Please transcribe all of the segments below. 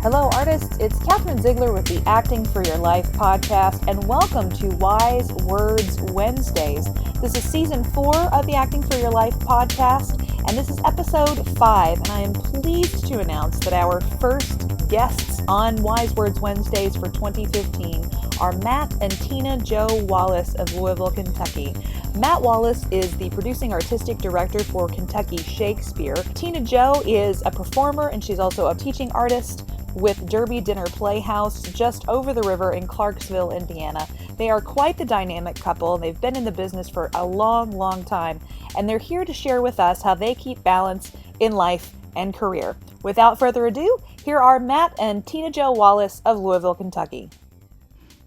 Hello, artists. It's Catherine Ziegler with the Acting for Your Life podcast, and welcome to Wise Words Wednesdays. This is season 4 of the Acting for Your Life podcast, and this is episode 5. And I am pleased to announce that our first guests on Wise Words Wednesdays for 2015 are Matt and Tina Jo Wallace of Louisville, Kentucky. Matt Wallace is the producing artistic director for Kentucky Shakespeare. Tina Jo is a performer, and she's also a teaching artist with Derby Dinner Playhouse just over the river in Clarksville, Indiana. They are quite the dynamic couple. They've been in the business for a long, long time, and they're here to share with us how they keep balance in life and career. Without further ado, here are Matt and Tina Jo Wallace of Louisville, Kentucky.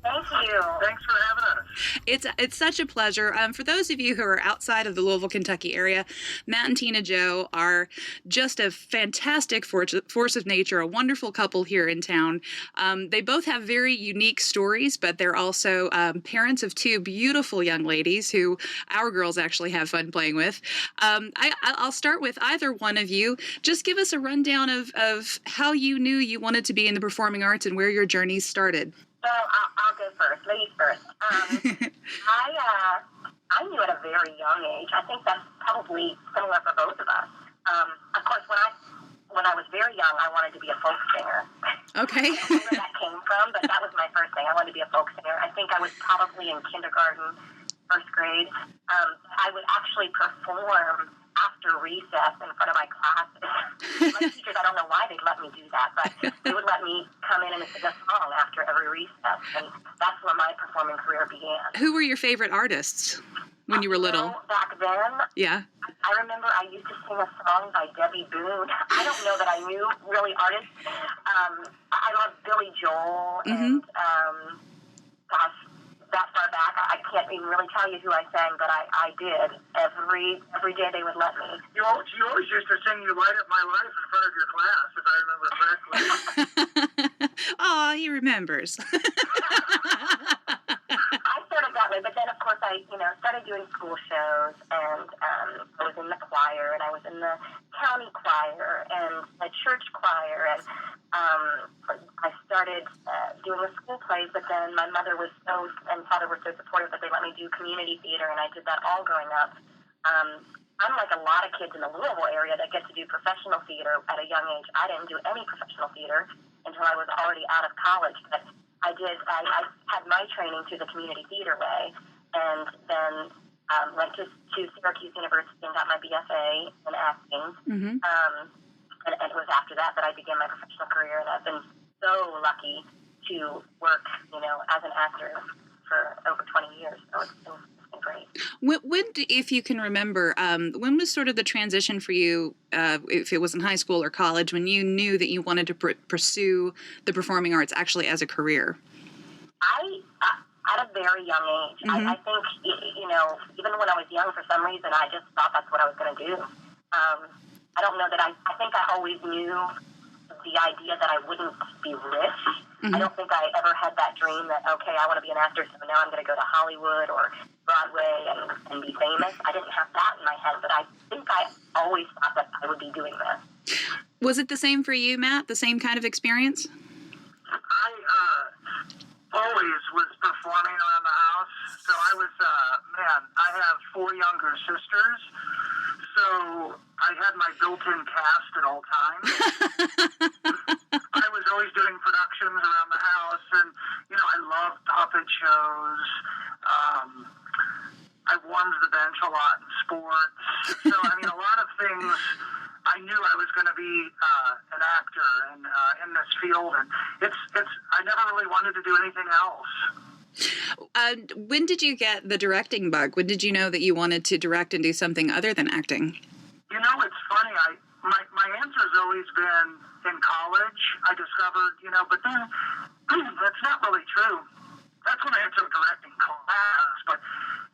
Thank you. Thanks for having us. It's such a pleasure. For those of you who are outside of the Louisville, Kentucky area, Matt and Tina Jo are just a fantastic force of nature, a wonderful couple here in town. They both have very unique stories, but they're also parents of 2 beautiful young ladies who our girls actually have fun playing with. I'll start with either one of you. Just give us a rundown of how you knew you wanted to be in the performing arts and where your journeys started. So I'll go first. Ladies first. I knew at a very young age. I think that's probably similar for both of us. Of course, when I was very young, I wanted to be a folk singer. Okay. I don't know where that came from, but that was my first thing. I wanted to be a folk singer. I think I was probably in kindergarten, first grade. I would actually perform after recess in front of my classes. My teachers, I don't know why they'd let me do that, but they would let me come in and sing a song after every recess, and that's where my performing career began. Who were your favorite artists when you were little? Back then, yeah. I remember I used to sing a song by Debbie Boone. I don't know that I knew really artists. I love Billy Joel, and gosh, that far back, I can't even really tell you who I sang, but I did. Every day they would let me. You always used to sing "You Light Up My Life" in front of your class, if I remember correctly. Oh, he remembers. I started that way, but then of course I started doing school shows, and I was in the choir, and I was in the county choir, and the church choir, and I started doing the school plays, but then my mother and father were so supportive that they let me do community theater, and I did that all growing up. Unlike a lot of kids in the Louisville area that get to do professional theater at a young age, I didn't do any professional theater until I was already out of college, but I had my training through the community theater way, and then went to Syracuse University and got my BFA in acting. Mm-hmm. And it was after that I began my professional career, and I've been so lucky to work, as an actor for over 20 years. So it's been great. When, if you can remember, when was sort of the transition for you, if it was in high school or college, when you knew that you wanted to pursue the performing arts actually as a career? At a very young age. Mm-hmm. I think, even when I was young, for some reason, I just thought that's what I was going to do. I don't know that I think I always knew the idea that I wouldn't be rich. Mm-hmm. I don't think I ever had that dream that, okay, I want to be an actor, so now I'm going to go to Hollywood or Broadway and be famous. I didn't have that in my head, but I think I always thought that I would be doing this. Was it the same for you, Matt? The same kind of experience? I always was performing around the house. So I was, I have 4 younger sisters. So I had my built-in cast at all times. I was always doing productions around the house, and, I loved puppet shows. I won the bench a lot in sports. So, a lot of things, I knew I was going to be an actor and in this field, and I never really wanted to do anything else. When did you get the directing bug? When did you know that you wanted to direct and do something other than acting? It's funny. My answer's always been in college. I discovered, but then that's not really true. That's when I entered directing class. But,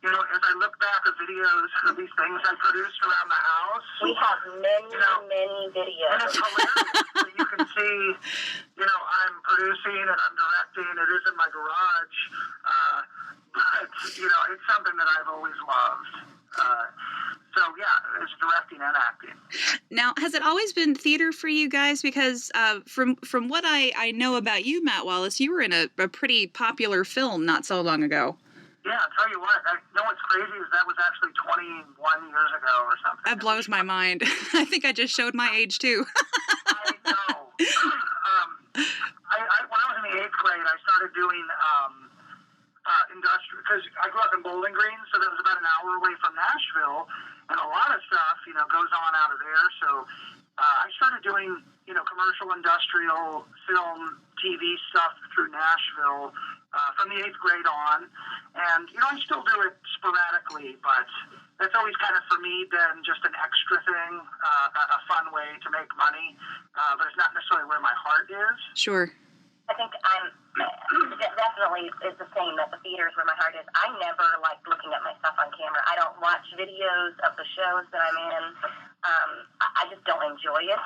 as I look back at videos of these things I produced around the house. We have many videos. And it's hilarious. So you can see, I'm producing and I'm directing. It is in my garage. But, it's something that I've always loved. So, yeah, it's directing and acting. Now, has it always been theater for you guys? Because from what I know about you, Matt Wallace, you were in a pretty popular film not so long ago. Yeah, I'll tell you what, you know what's crazy is that was actually 21 years ago or something. That blows my mind. I think I just showed my age, too. I know. When I was in the 8th grade, I started doing industrial, because I grew up in Bowling Green, so that was about an hour away from Nashville, and a lot of stuff, goes on out of there. So I started doing, commercial, industrial, film, TV stuff through Nashville from the 8th grade on. And, I still do it sporadically, but that's always kind of, for me, been just an extra thing, a fun way to make money, but it's not necessarily where my heart is. Sure. I think I'm definitely is the same, that the theater is where my heart is. I never like looking at myself on camera. I don't watch videos of the shows that I'm in. I just don't enjoy it.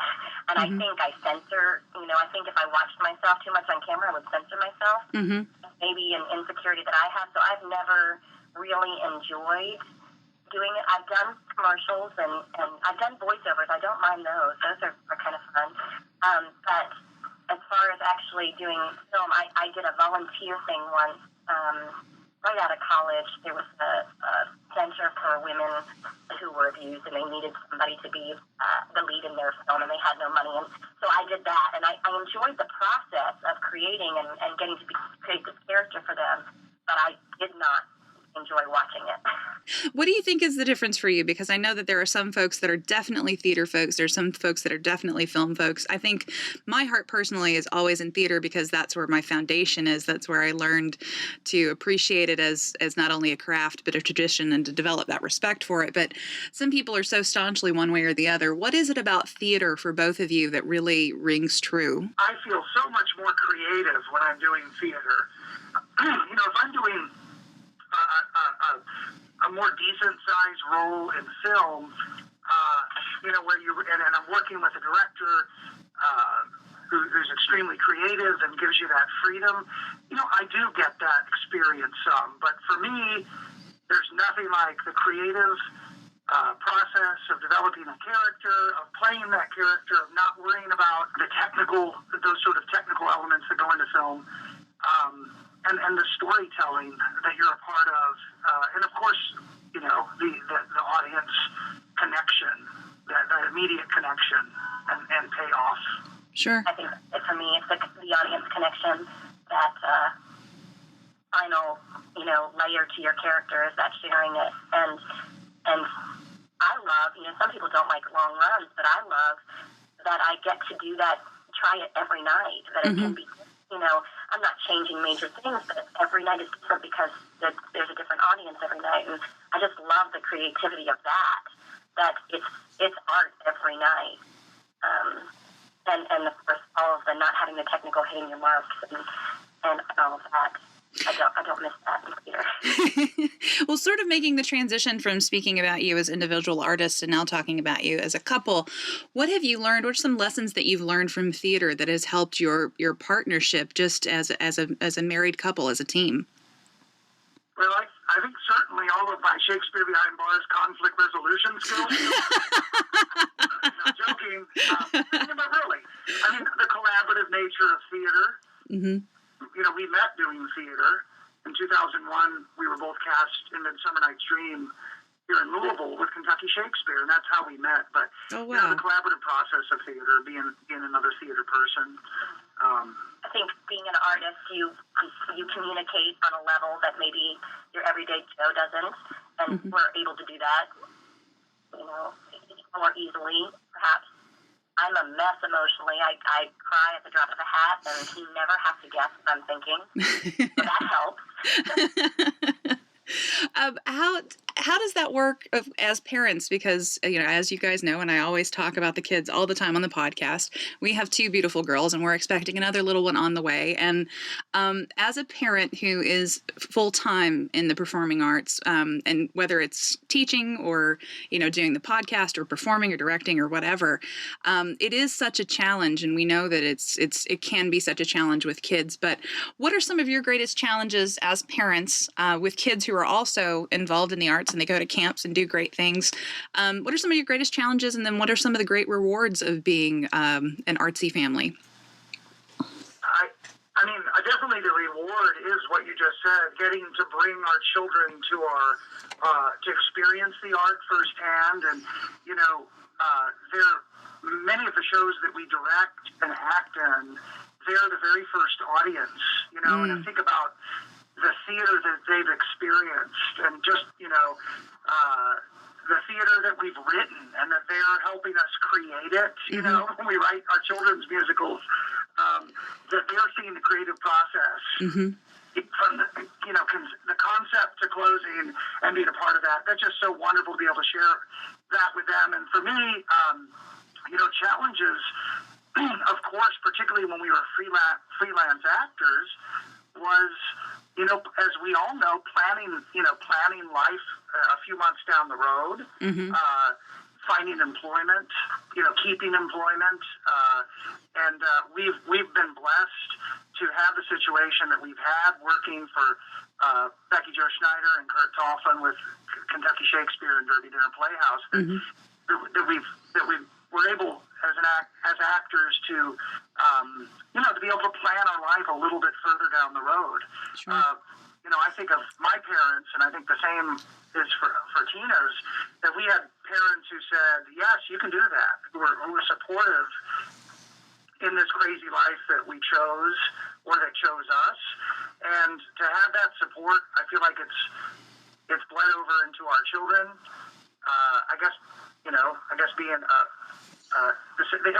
And I think I censor, I think if I watched myself too much on camera, I would censor myself. Maybe an insecurity that I have. So I've never really enjoyed doing it. I've done commercials and I've done voiceovers. I don't mind those. Those are kind of fun. But as far as actually doing film, I did a volunteer thing once. Right out of college, there was a center for women who were abused, and they needed somebody to be the lead in their film, and they had no money. And so I did that, and I enjoyed the process of creating and getting to create this character for them, but I did not enjoy watching it. What do you think is the difference for you? Because I know that there are some folks that are definitely theater folks. There's some folks that are definitely film folks. I think my heart personally is always in theater because that's where my foundation is. That's where I learned to appreciate it as not only a craft, but a tradition, and to develop that respect for it. But some people are so staunchly one way or the other. What is it about theater for both of you that really rings true? I feel so much more creative when I'm doing theater. If I'm doing a more decent-sized role in film, where and I'm working with a director who's extremely creative and gives you that freedom, I do get that experience some. But for me, there's nothing like the creative process of developing a character, of playing that character, of not worrying about those sort of technical elements that go into film. And the storytelling that you're a part of, and of course, the audience connection, that immediate connection and payoff. Sure. I think for me, it's the audience connection, that final, layer to your character is that sharing it. And I love, some people don't like long runs, but I love that I get to do that, try it every night, that it can be, I'm not changing major things, but every night is different because there's a different audience every night. And I just love the creativity of that it's art every night. And of course, all of the not having the technical hitting your marks and all of that. I don't miss that either. Well, sort of making the transition from speaking about you as individual artists and now talking about you as a couple, what have you learned? What are some lessons that you've learned from theater that has helped your partnership just as a married couple, as a team? Well, I think certainly all of my Shakespeare behind bars conflict resolution skills. Not joking. But really, the collaborative nature of theater. Mm-hmm. We met doing theater. In 2001, we were both cast in Midsummer Night's Dream here in Louisville with Kentucky Shakespeare, and that's how we met. But oh, wow. The collaborative process of theater, being another theater person. I think being an artist, you communicate on a level that maybe your everyday Joe doesn't, and we're able to do that, more easily, perhaps. I'm a mess emotionally. I cry at the drop of a hat, and he never has to guess what I'm thinking. So that helps. How does that work as parents? Because, as you guys know, and I always talk about the kids all the time on the podcast, we have 2 beautiful girls, and we're expecting another little one on the way. And as a parent who is full-time in the performing arts, and whether it's teaching or, doing the podcast or performing or directing or whatever, it is such a challenge. And we know that it can be such a challenge with kids. But what are some of your greatest challenges as parents with kids who are also involved in the arts sports and they go to camps and do great things. What are some of your greatest challenges, and then what are some of the great rewards of being an artsy family? I mean, definitely the reward is what you just said, getting to bring our children to to experience the art firsthand. And, many of the shows that we direct and act in, they're the very first audience, and I think about the theater that they've experienced and just, the theater that we've written and that they're helping us create it, when we write our children's musicals, that they're seeing the creative process from the concept to closing and being a part of that. That's just so wonderful to be able to share that with them. And for me, challenges, of course, particularly when we were freelance actors, was, as we all know, planning life a few months down the road, finding employment, keeping employment, and we've been blessed to have the situation that we've had working for Becky Jo Schneider and Kurt Tofflin with Kentucky Shakespeare and Derby Dinner Playhouse, that we were able as actors to to be able to plan our life a little bit further down the road. Sure. I think of my parents, and I think the same is for Tina's, that we had parents who said, yes, you can do that, who were supportive in this crazy life that we chose or that chose us. And to have that support, I feel like it's bled over into our children. I guess being the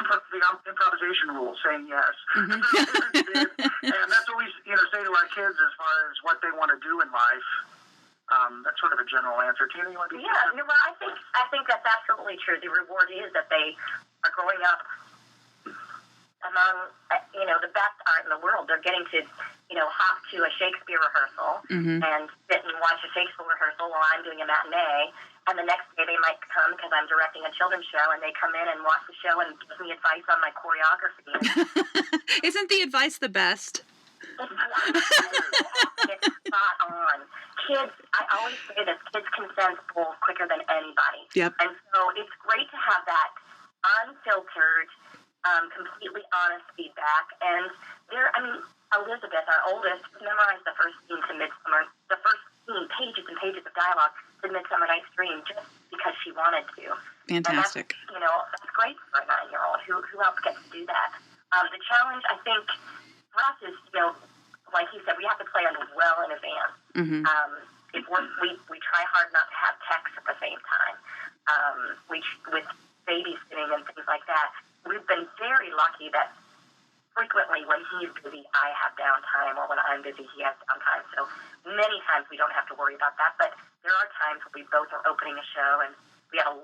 improvisation rule, saying yes. And that's what we say to our kids as far as what they want to do in life. That's sort of a general answer. Tina, you want to? Yeah, well, I think that's absolutely true. The reward is that they are growing up among the best art in the world. They're getting to hop to a Shakespeare rehearsal and sit and watch a Shakespeare rehearsal while I'm doing a matinee. And the next day they might come because I'm directing a children's show, and they come in and watch the show and give me advice on my choreography. Isn't the advice the best? It's spot on. Kids, I always say this, kids can sense both quicker than anybody. Yep. And so it's great to have that unfiltered, completely honest feedback. And Elizabeth, our oldest, memorized the first scene to Midsummer, the first scene, pages and pages of dialogue to Midsummer Night's Dream, just because she wanted to. Fantastic. And that's great for a 9-year-old. Who else gets to do that? The challenge, I think, for us is, like you said, we have to plan well in advance. We try hard not to have texts at the same time. With babysitting and things like that, we've been very lucky that frequently when he's busy, I have downtime, or when I'm busy, he has downtime. So many times we don't have to worry about that. But there are times when we both are opening a show, and we have a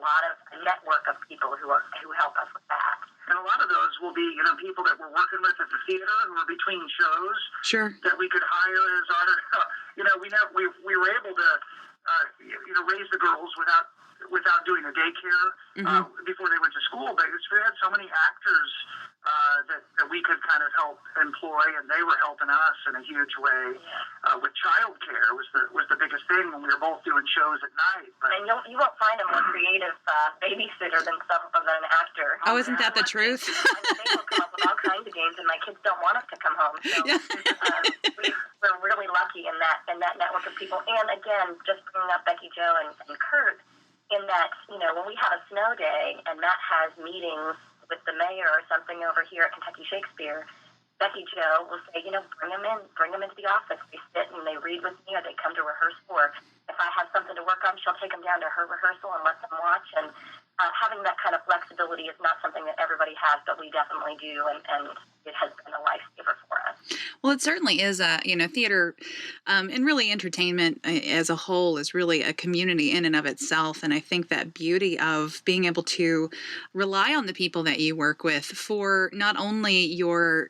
network of people who help us with that. And a lot of those will be, people that we're working with at the theater who are between shows. Sure. That we could hire as our, we were able to, raise the girls without doing a daycare before they went to school. But we had so many actors that we could kind of help employ, and they were helping us in a huge way. With childcare was the biggest thing when we were both doing shows at night. But, and you won't find a more creative babysitter than an actor. Oh, isn't that the truth? They will come up with all kinds of games, and my kids don't want us to come home. So we're really lucky in that network of people. And again, just bringing up Becky Jo and Kurt, in that when we have a snow day and Matt has meetings with the mayor or something over here at Kentucky Shakespeare, Becky Jo will say, bring them into the office. They sit and they read with me, or they come to rehearsal, or if I have something to work on, she'll take them down to her rehearsal and let them watch. And having that kind of flexibility is not something that everybody has, but we definitely do, and it has been a lifesaver for us. Well, it certainly is theater and really entertainment as a whole is really a community in and of itself. And I think that beauty of being able to rely on the people that you work with for not only your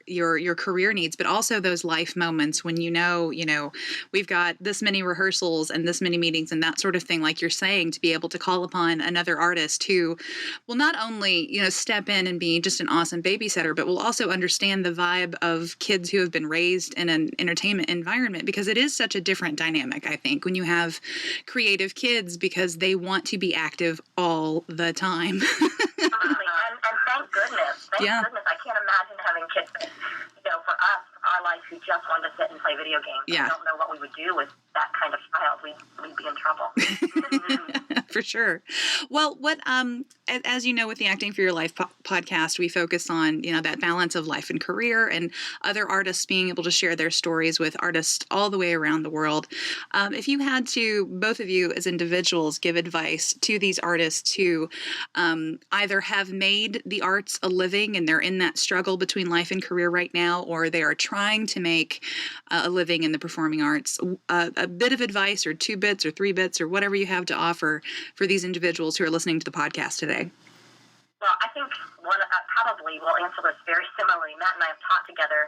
career needs, but also those life moments when we've got this many rehearsals and this many meetings and that sort of thing, like you're saying, to be able to call upon another artist who will not only, step in and be just an awesome babysitter, but will also understand the vibe of kids who have been raised in an entertainment environment, because it is such a different dynamic, I think, when you have creative kids, because they want to be active all the time. Absolutely. And thank goodness. Thank goodness. I can't imagine having kids, for us, our life, who just wanted to sit and play video games. Yeah. I don't know what we would do with that kind of child. We'd be in trouble. For sure. Well, as you know, with the Acting for Your Life podcast, we focus on, that balance of life and career, and other artists being able to share their stories with artists all the way around the world. If you had to, both of you as individuals, give advice to these artists who either have made the arts a living and they're in that struggle between life and career right now, or they are trying to make a living in the performing arts, a bit of advice, or 2 bits or 3 bits, or whatever you have to offer for these individuals who are listening to the podcast today. Well, I think one probably will answer this very similarly. Matt and I have taught together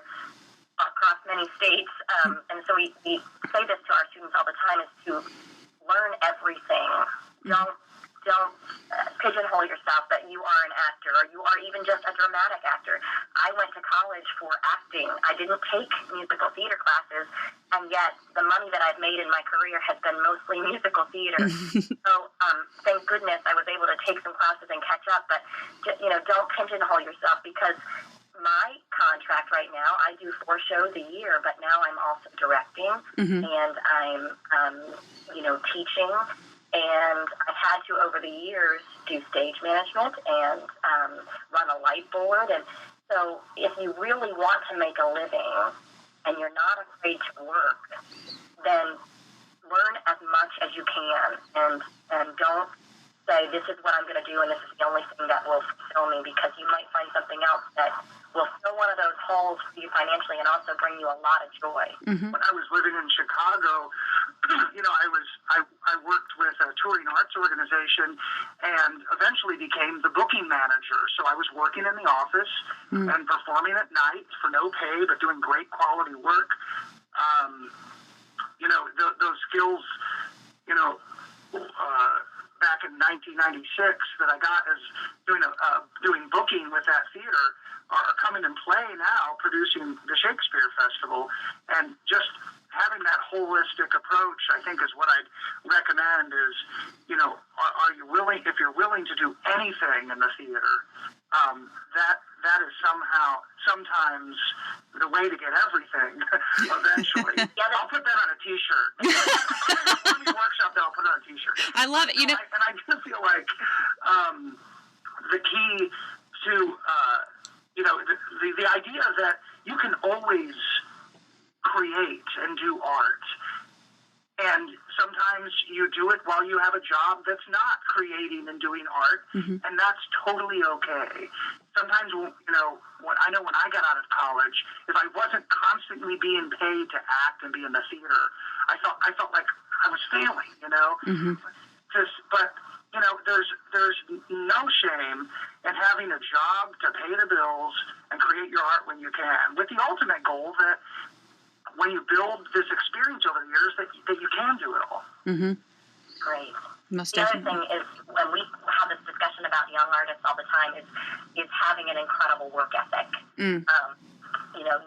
across many states, and so we say this to our students all the time, is to learn everything. Don't pigeonhole yourself that you are an actor, or you are even just a dramatic actor. I went to college for acting. I didn't take musical theater classes, and yet the money that I've made in my career has been mostly musical theater. So thank goodness I was able to take some classes and catch up, but don't pigeonhole yourself, because my contract right now, I do 4 shows a year, but now I'm also directing, and I'm teaching. And I've had to, over the years, do stage management and run a light board. And so if you really want to make a living and you're not afraid to work, then learn as much as you can, and don't say, this is what I'm going to do and this is the only thing that will fulfill me, because you might find something else that will fill one of those holes for you financially and also bring you a lot of joy. When I was living in Chicago, I worked with a touring arts organization and eventually became the booking manager. So I was working in the office and performing at night for no pay, but doing great quality work. Those skills, back in 1996 that I got as doing booking with that theater are coming in play now, producing the Shakespeare Festival. And just having that holistic approach, I think, is what I'd recommend is, are you willing, if you're willing to do anything in the theater, that is sometimes the way to get everything eventually. I'll put that on a t-shirt. Workshop that I'll put on a t-shirt. I love it. And I do feel like the key to, the idea that you can always create and do art. And sometimes you do it while you have a job that's not creating and doing art, and that's totally okay. Sometimes, when I got out of college, if I wasn't constantly being paid to act and be in the theater, I felt like I was failing, But there's no shame in having a job to pay the bills and create your art when you can, with the ultimate goal that when you build this experience over the years, that you can do it all. Great. Most the definitely. other thing is, when we have this discussion about young artists all the time, is having an incredible work ethic.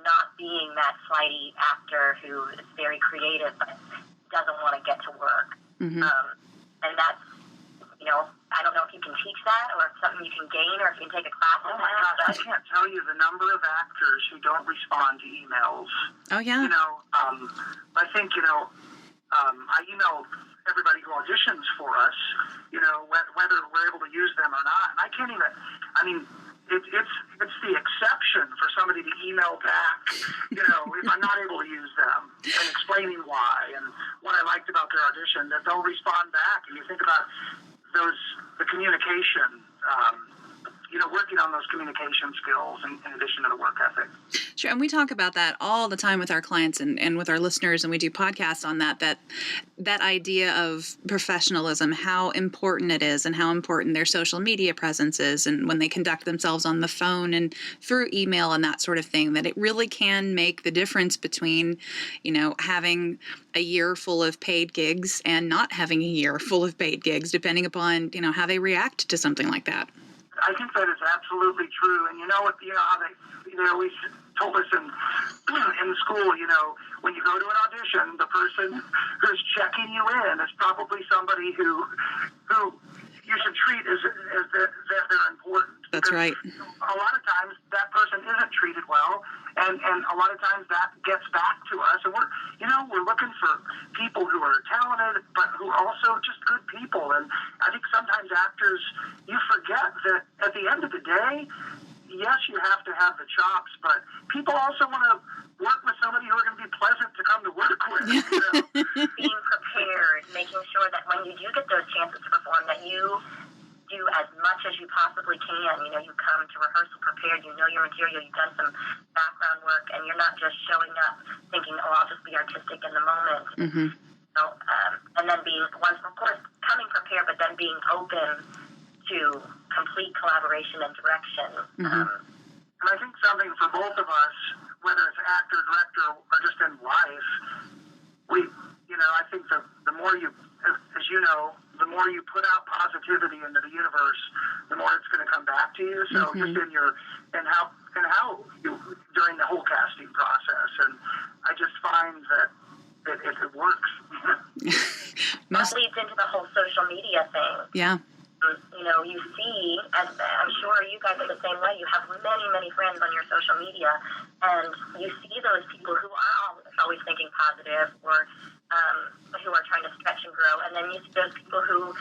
Not being that flighty actor who is very creative but doesn't want to get to work. And that's, I don't know if you can teach that, or if it's something you can gain, or if you can take a class Oh on my that. gosh, I can't tell you the number of actors who don't respond to emails. Oh, yeah. I think, I email everybody who auditions for us, whether we're able to use them or not. And I can't even, it's the exception for somebody to email back, if I'm not able to use them, and explaining why and what I liked about their audition, that they'll respond back. And you think about the communication, working on those communication skills in addition to the work ethic. Sure. And we talk about that all the time with our clients and with our listeners, and we do podcasts on that idea of professionalism, how important it is and how important their social media presence is, and when they conduct themselves on the phone and through email and that sort of thing, that it really can make the difference between, having a year full of paid gigs and not having a year full of paid gigs, depending upon, how they react to something like that. I think that is absolutely true. And you know what? You know how they always told us in school. You know, when you go to an audition, the person who's checking you in is probably somebody who you should treat as that they're important. That's right. A lot of times that person isn't treated well, and a lot of times that gets back to us. And we're looking for people who are talented, but who are also just good people. And I think sometimes actors, you forget that at the end of the day, yes, you have to have the chops, but people also want to work with somebody who are going to be pleasant to come to work with. You know? Being prepared, making sure that when you do get those chances to perform, that you do as much as you possibly can. You know, you come to rehearsal prepared, you know your material, you've done some background work, and you're not just showing up thinking, oh, I'll just be artistic in the moment. Mm-hmm. So, and then of course, coming prepared, but then being open to complete collaboration and direction. Mm-hmm. And I think something for both of us, whether it's actor, director, or just in life, I think the more you, as you know, the more you put out positivity into the universe, the more it's going to come back to you. So Mm-hmm. just in how you during the whole casting process, and I just find that it works. That leads into the whole social media thing. Yeah. You know, you see, and I'm sure you guys are the same way, you have many, many friends on your social media, and you see those people who are always thinking positive, or who are trying to stretch and grow, and then you see those people who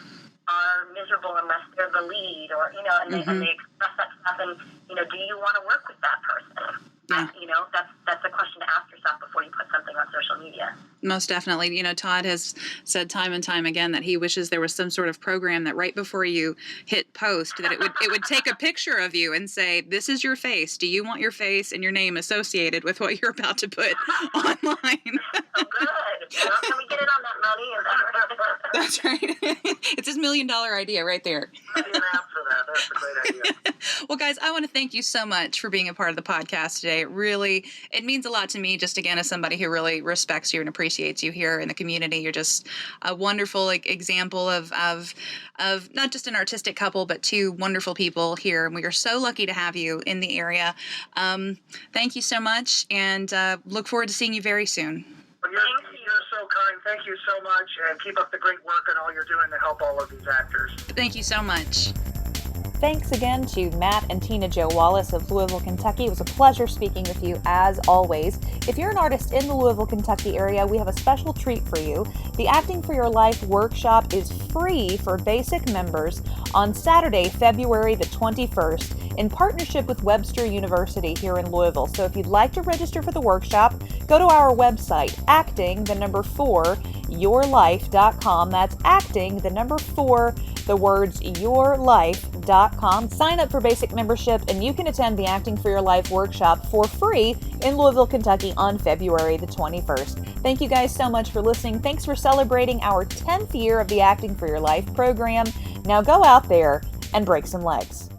are miserable unless they're the lead, or, you know, and they express that stuff, and, you know, do you want to work with that person? Yeah. You know, that's a question to ask yourself before you put something on social media. Most definitely. You know, Todd has said time and time again that he wishes there was some sort of program that right before you hit post, that it would take a picture of you and say, this is your face. Do you want your face and your name associated with what you're about to put online? Oh, good. Well, can we get in on that money? That's right. It's his $1 million idea right there. Maybe an app for that. That's a great idea. Well, guys, I want to thank you so much for being a part of the podcast today. It means a lot to me, just again, as somebody who really respects you and appreciates you here in the community. You're just a wonderful example of not just an artistic couple, but two wonderful people here. And we are so lucky to have you in the area. Thank you so much, and look forward to seeing you very soon. Well, you're so kind. Thank you so much, and keep up the great work and all you're doing to help all of these actors. Thank you so much. Thanks again to Matt and Tina Jo Wallace of Louisville, Kentucky. It was a pleasure speaking with you as always. If you're an artist in the Louisville, Kentucky area, we have a special treat for you. The Acting for Your Life workshop is free for basic members on Saturday, February the 21st, in partnership with Webster University here in Louisville. So if you'd like to register for the workshop, go to our website, acting4yourlife.com. That's acting, 4, the words yourlife.com. Sign up for basic membership and you can attend the Acting for Your Life workshop for free in Louisville, Kentucky on February the 21st. Thank you guys so much for listening. Thanks for celebrating our 10th year of the Acting for Your Life program. Now go out there and break some legs.